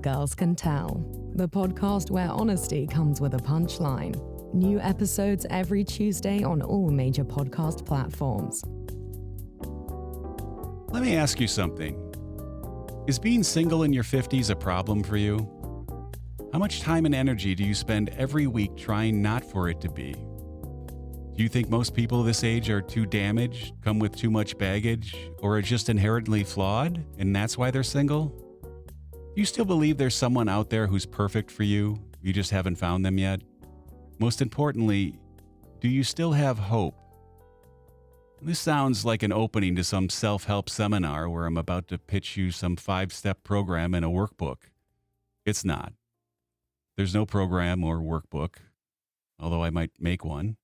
Girls Can Tell, the podcast where honesty comes with a punchline. New episodes every Tuesday on all major podcast platforms. Let me ask you something. Is being single in your 50s a problem for you? How much time and energy do you spend every week trying not for it to be? Do you think most people this age are too damaged, come with too much baggage, or are just inherently flawed, and that's why they're single? Do you still believe there's someone out there who's perfect for you, you just haven't found them yet? Most importantly, do you still have hope? This sounds like an opening to some self-help seminar where I'm about to pitch you some 5-step program in a workbook. It's not. There's no program or workbook, although I might make one.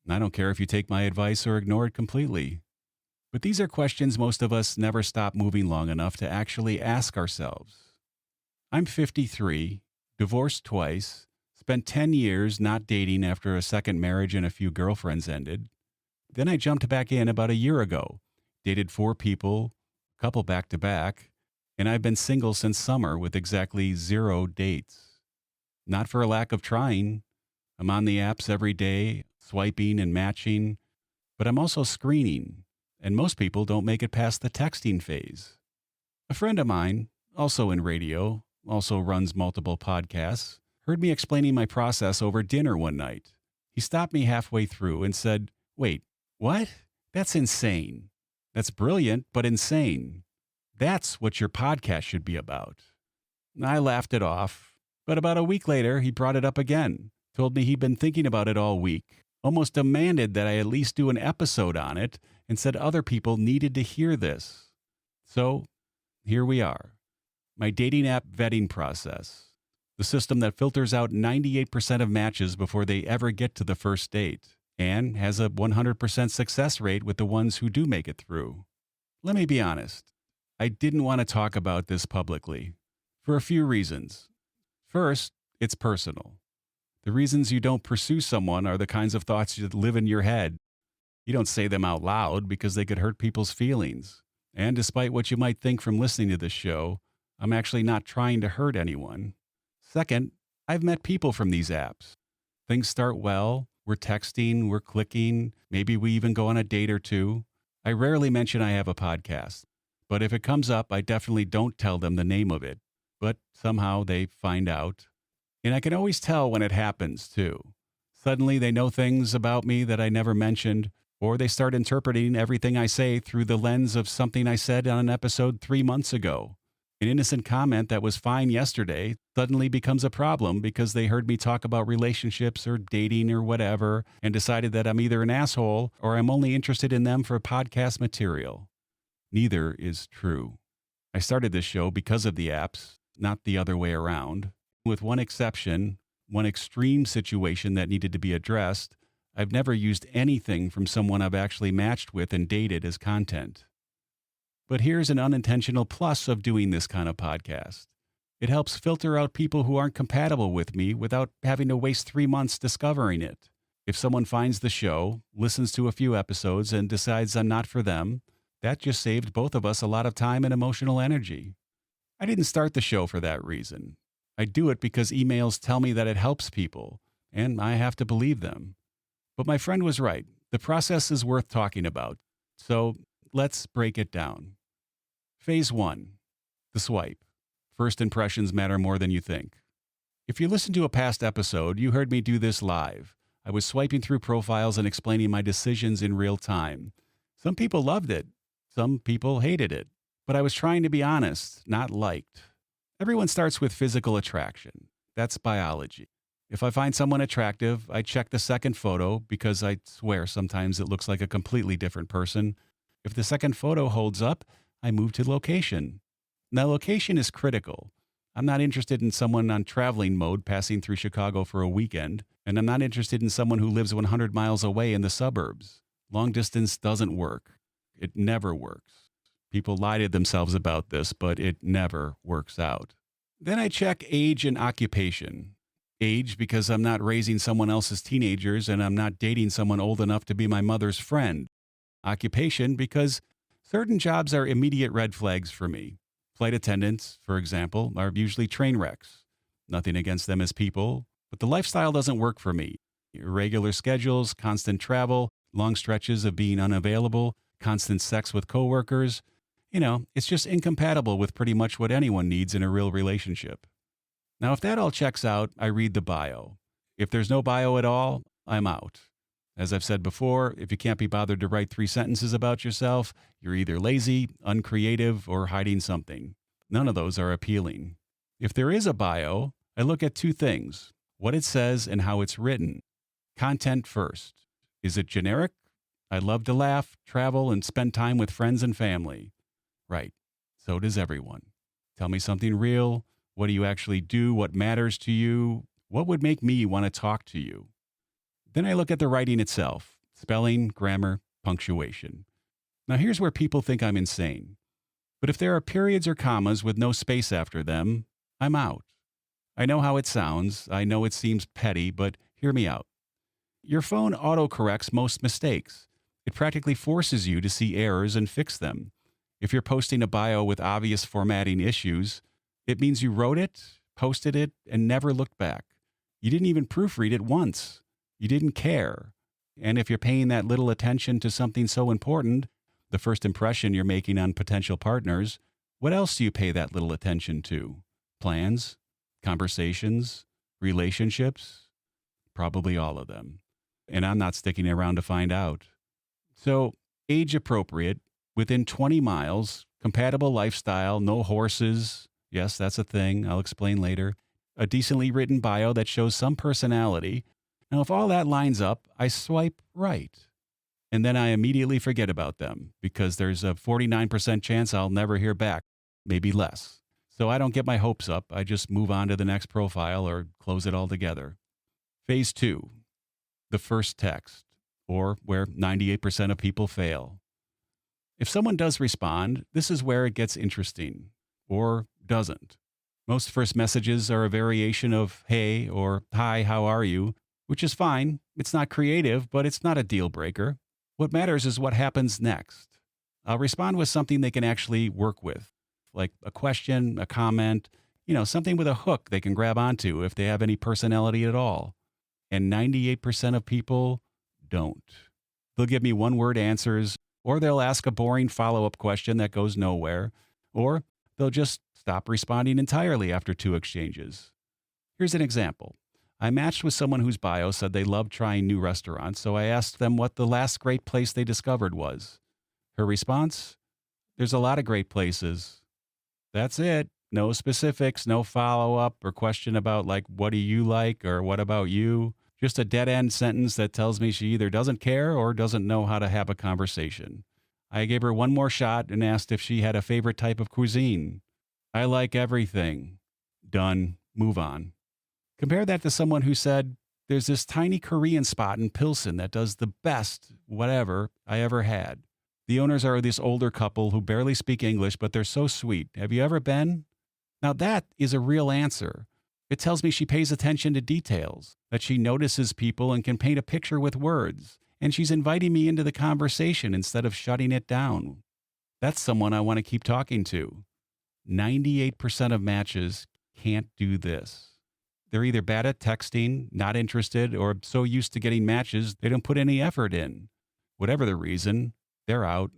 And I don't care if you take my advice or ignore it completely. But these are questions most of us never stop moving long enough to actually ask ourselves. I'm 53, divorced twice, spent 10 years not dating after a second marriage and a few girlfriends ended. Then I jumped back in about a year ago, dated 4 people, a couple back to back, and I've been single since summer with exactly 0 dates. Not for a lack of trying. I'm on the apps every day, swiping and matching, but I'm also screening, and most people don't make it past the texting phase. A friend of mine, also in radio, also runs multiple podcasts, heard me explaining my process over dinner one night. He stopped me halfway through and said, "Wait, what? That's insane. That's brilliant, but insane. That's what your podcast should be about." I laughed it off, but about a week later, he brought it up again, told me he'd been thinking about it all week, almost demanded that I at least do an episode on it, and said other people needed to hear this. So, here we are. My dating app vetting process. The system that filters out 98% of matches before they ever get to the first date, and has a 100% success rate with the ones who do make it through. Let me be honest. I didn't want to talk about this publicly, for a few reasons. First, it's personal. The reasons you don't pursue someone are the kinds of thoughts that live in your head. You don't say them out loud because they could hurt people's feelings. And despite what you might think from listening to this show, I'm actually not trying to hurt anyone. Second, I've met people from these apps. Things start well, we're texting, we're clicking, maybe we even go on a date or two. I rarely mention I have a podcast, but if it comes up, I definitely don't tell them the name of it. But somehow they find out. And I can always tell when it happens, too. Suddenly they know things about me that I never mentioned, or they start interpreting everything I say through the lens of something I said on an episode 3 months ago. An innocent comment that was fine yesterday suddenly becomes a problem because they heard me talk about relationships or dating or whatever and decided that I'm either an asshole or I'm only interested in them for podcast material. Neither is true. I started this show because of the apps, not the other way around. With one exception, one extreme situation that needed to be addressed, I've never used anything from someone I've actually matched with and dated as content. But here's an unintentional plus of doing this kind of podcast. It helps filter out people who aren't compatible with me without having to waste 3 months discovering it. If someone finds the show, listens to a few episodes, and decides I'm not for them, that just saved both of us a lot of time and emotional energy. I didn't start the show for that reason. I do it because emails tell me that it helps people, and I have to believe them. But my friend was right. The process is worth talking about. So let's break it down. Phase 1. The swipe. First impressions matter more than you think. If you listened to a past episode, you heard me do this live. I was swiping through profiles and explaining my decisions in real time. Some people loved it. Some people hated it. But I was trying to be honest, not liked. Everyone starts with physical attraction. That's biology. If I find someone attractive, I check the second photo because I swear sometimes it looks like a completely different person. If the second photo holds up, I move to location. Now, location is critical. I'm not interested in someone on traveling mode passing through Chicago for a weekend, and I'm not interested in someone who lives 100 miles away in the suburbs. Long distance doesn't work. It never works. People lie to themselves about this, but it never works out. Then I check age and occupation. Age because I'm not raising someone else's teenagers and I'm not dating someone old enough to be my mother's friend. Occupation because certain jobs are immediate red flags for me. Flight attendants, for example, are usually train wrecks. Nothing against them as people, but the lifestyle doesn't work for me. Irregular schedules, constant travel, long stretches of being unavailable, constant sex with coworkers. It's just incompatible with pretty much what anyone needs in a real relationship. Now, if that all checks out, I read the bio. If there's no bio at all, I'm out. As I've said before, if you can't be bothered to write 3 sentences about yourself, you're either lazy, uncreative, or hiding something. None of those are appealing. If there is a bio, I look at 2 things: what it says and how it's written. Content first. Is it generic? I love to laugh, travel, and spend time with friends and family. Right. So does everyone. Tell me something real. What do you actually do? What matters to you? What would make me want to talk to you? Then I look at the writing itself: spelling, grammar, punctuation. Now here's where people think I'm insane. But if there are periods or commas with no space after them, I'm out. I know how it sounds. I know it seems petty, but hear me out. Your phone autocorrects most mistakes. It practically forces you to see errors and fix them. If you're posting a bio with obvious formatting issues, it means you wrote it, posted it, and never looked back. You didn't even proofread it once. You didn't care. And if you're paying that little attention to something so important, the first impression you're making on potential partners, what else do you pay that little attention to? Plans? Conversations? Relationships? Probably all of them. And I'm not sticking around to find out. So, age appropriate, within 20 miles, compatible lifestyle, no horses. Yes, that's a thing. I'll explain later. A decently written bio that shows some personality. Now, if all that lines up, I swipe right. And then I immediately forget about them because there's a 49% chance I'll never hear back, maybe less. So I don't get my hopes up. I just move on to the next profile or close it altogether. Phase 2, the first text, or where 98% of people fail. If someone does respond, this is where it gets interesting, or doesn't. Most first messages are a variation of hey or hi, how are you? Which is fine. It's not creative, but it's not a deal breaker. What matters is what happens next. I'll respond with something they can actually work with, like a question, a comment, something with a hook they can grab onto if they have any personality at all. And 98% of people don't. They'll give me one-word answers, or they'll ask a boring follow-up question that goes nowhere, or they'll just stop responding entirely after 2 exchanges. Here's an example. I matched with someone whose bio said they loved trying new restaurants, so I asked them what the last great place they discovered was. Her response? There's a lot of great places. That's it. No specifics, no follow-up or question about what do you like or what about you? Just a dead-end sentence that tells me she either doesn't care or doesn't know how to have a conversation. I gave her one more shot and asked if she had a favorite type of cuisine. I like everything. Done. Move on. Compare that to someone who said, there's this tiny Korean spot in Pilsen that does the best whatever I ever had. The owners are this older couple who barely speak English, but they're so sweet. Have you ever been? Now that is a real answer. It tells me she pays attention to details, that she notices people and can paint a picture with words, and she's inviting me into the conversation instead of shutting it down. That's someone I want to keep talking to. 98% of matches can't do this. They're either bad at texting, not interested, or so used to getting matches they don't put any effort in. Whatever the reason, they're out.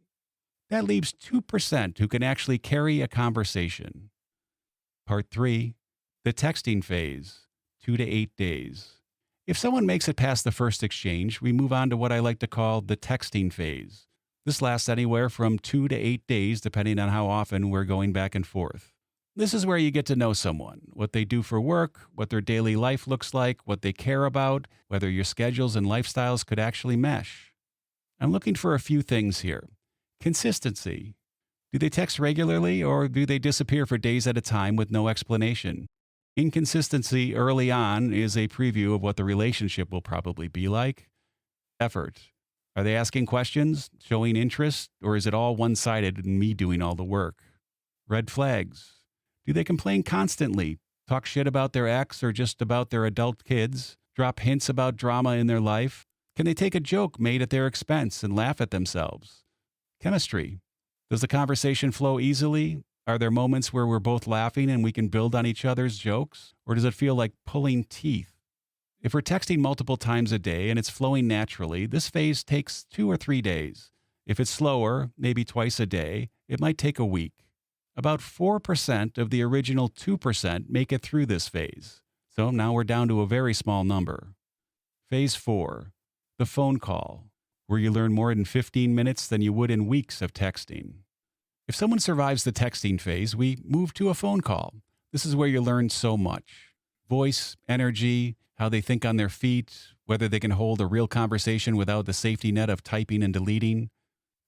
That leaves 2% who can actually carry a conversation. Part 3, the texting phase, 2 to 8 days. If someone makes it past the first exchange, we move on to what I like to call the texting phase. This lasts anywhere from 2 to 8 days, depending on how often we're going back and forth. This is where you get to know someone, what they do for work, what their daily life looks like, what they care about, whether your schedules and lifestyles could actually mesh. I'm looking for a few things here. Consistency. Do they text regularly or do they disappear for days at a time with no explanation? Inconsistency early on is a preview of what the relationship will probably be like. Effort. Are they asking questions, showing interest, or is it all one-sided and me doing all the work? Red flags. Do they complain constantly, talk shit about their ex or just about their adult kids, drop hints about drama in their life? Can they take a joke made at their expense and laugh at themselves? Chemistry. Does the conversation flow easily? Are there moments where we're both laughing and we can build on each other's jokes? Or does it feel like pulling teeth? If we're texting multiple times a day and it's flowing naturally, this phase takes 2 or 3 days. If it's slower, maybe twice a day, it might take a week. About 4% of the original 2% make it through this phase. So now we're down to a very small number. Phase 4, the phone call, where you learn more in 15 minutes than you would in weeks of texting. If someone survives the texting phase, we move to a phone call. This is where you learn so much. Voice, energy, how they think on their feet, whether they can hold a real conversation without the safety net of typing and deleting.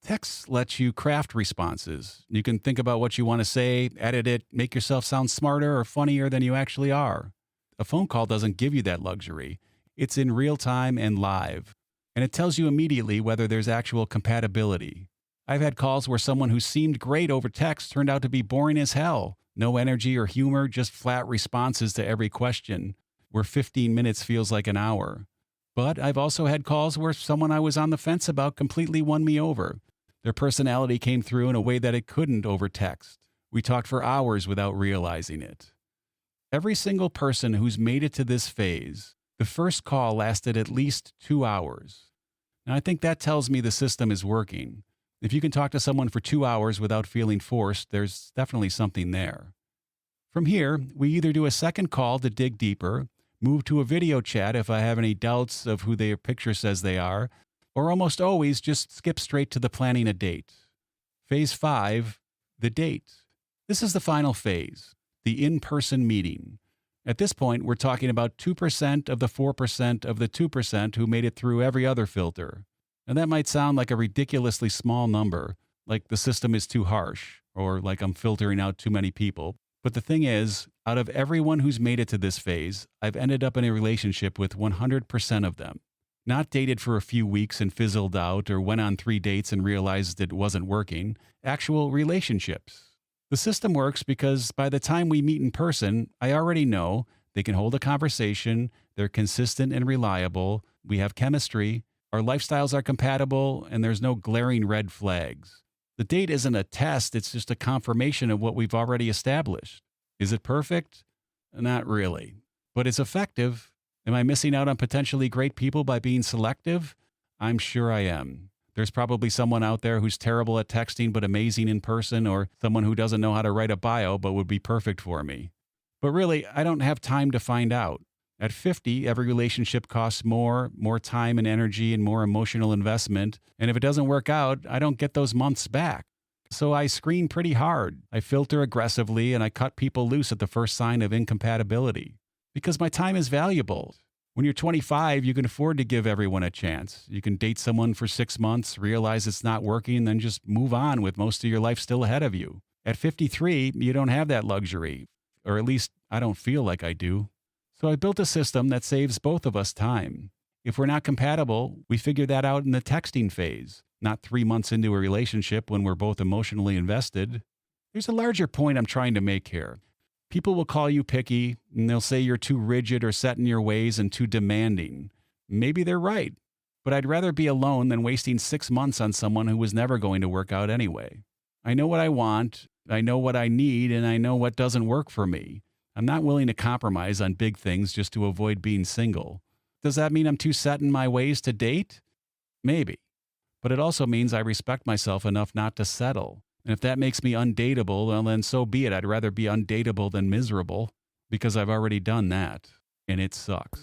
Text lets you craft responses. You can think about what you want to say, edit it, make yourself sound smarter or funnier than you actually are. A phone call doesn't give you that luxury. It's in real time and live, and it tells you immediately whether there's actual compatibility. I've had calls where someone who seemed great over text turned out to be boring as hell. No energy or humor, just flat responses to every question, where 15 minutes feels like an hour. But I've also had calls where someone I was on the fence about completely won me over. Their personality came through in a way that it couldn't over text. We talked for hours without realizing it. Every single person who's made it to this phase, the first call lasted at least 2 hours. Now, I think that tells me the system is working. If you can talk to someone for 2 hours without feeling forced, there's definitely something there. From here, we either do a second call to dig deeper, move to a video chat if I have any doubts of who their picture says they are, or almost always just skip straight to the planning a date. Phase 5, the date. This is the final phase, the in-person meeting. At this point, we're talking about 2% of the 4% of the 2% who made it through every other filter. And that might sound like a ridiculously small number, like the system is too harsh, or like I'm filtering out too many people. But the thing is, out of everyone who's made it to this phase, I've ended up in a relationship with 100% of them. Not dated for a few weeks and fizzled out, or went on 3 dates and realized it wasn't working. Actual relationships. The system works because by the time we meet in person, I already know they can hold a conversation, they're consistent and reliable, we have chemistry, our lifestyles are compatible, and there's no glaring red flags. The date isn't a test, it's just a confirmation of what we've already established. Is it perfect? Not really. But it's effective. Am I missing out on potentially great people by being selective? I'm sure I am. There's probably someone out there who's terrible at texting but amazing in person, or someone who doesn't know how to write a bio but would be perfect for me. But really, I don't have time to find out. At 50, every relationship costs more time and energy and more emotional investment. And if it doesn't work out, I don't get those months back. So I screen pretty hard. I filter aggressively and I cut people loose at the first sign of incompatibility. Because my time is valuable. When you're 25, you can afford to give everyone a chance. You can date someone for 6 months, realize it's not working, and then just move on with most of your life still ahead of you. At 53, you don't have that luxury. Or at least I don't feel like I do. So I built a system that saves both of us time. If we're not compatible, we figure that out in the texting phase, not 3 months into a relationship when we're both emotionally invested. There's a larger point I'm trying to make here. People will call you picky, and they'll say you're too rigid or set in your ways and too demanding. Maybe they're right, but I'd rather be alone than wasting 6 months on someone who was never going to work out anyway. I know what I want, I know what I need, and I know what doesn't work for me. I'm not willing to compromise on big things just to avoid being single. Does that mean I'm too set in my ways to date? Maybe. But it also means I respect myself enough not to settle. And if that makes me undateable, well then so be it. I'd rather be undateable than miserable, because I've already done that. And it sucks.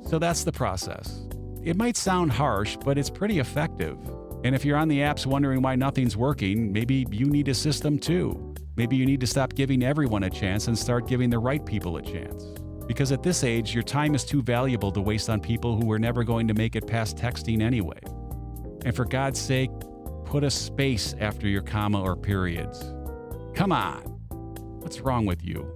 So that's the process. It might sound harsh, but it's pretty effective. And if you're on the apps wondering why nothing's working, maybe you need a system too. Maybe you need to stop giving everyone a chance and start giving the right people a chance. Because at this age, your time is too valuable to waste on people who are never going to make it past texting anyway. And for God's sake, put a space after your comma or periods. Come on. What's wrong with you?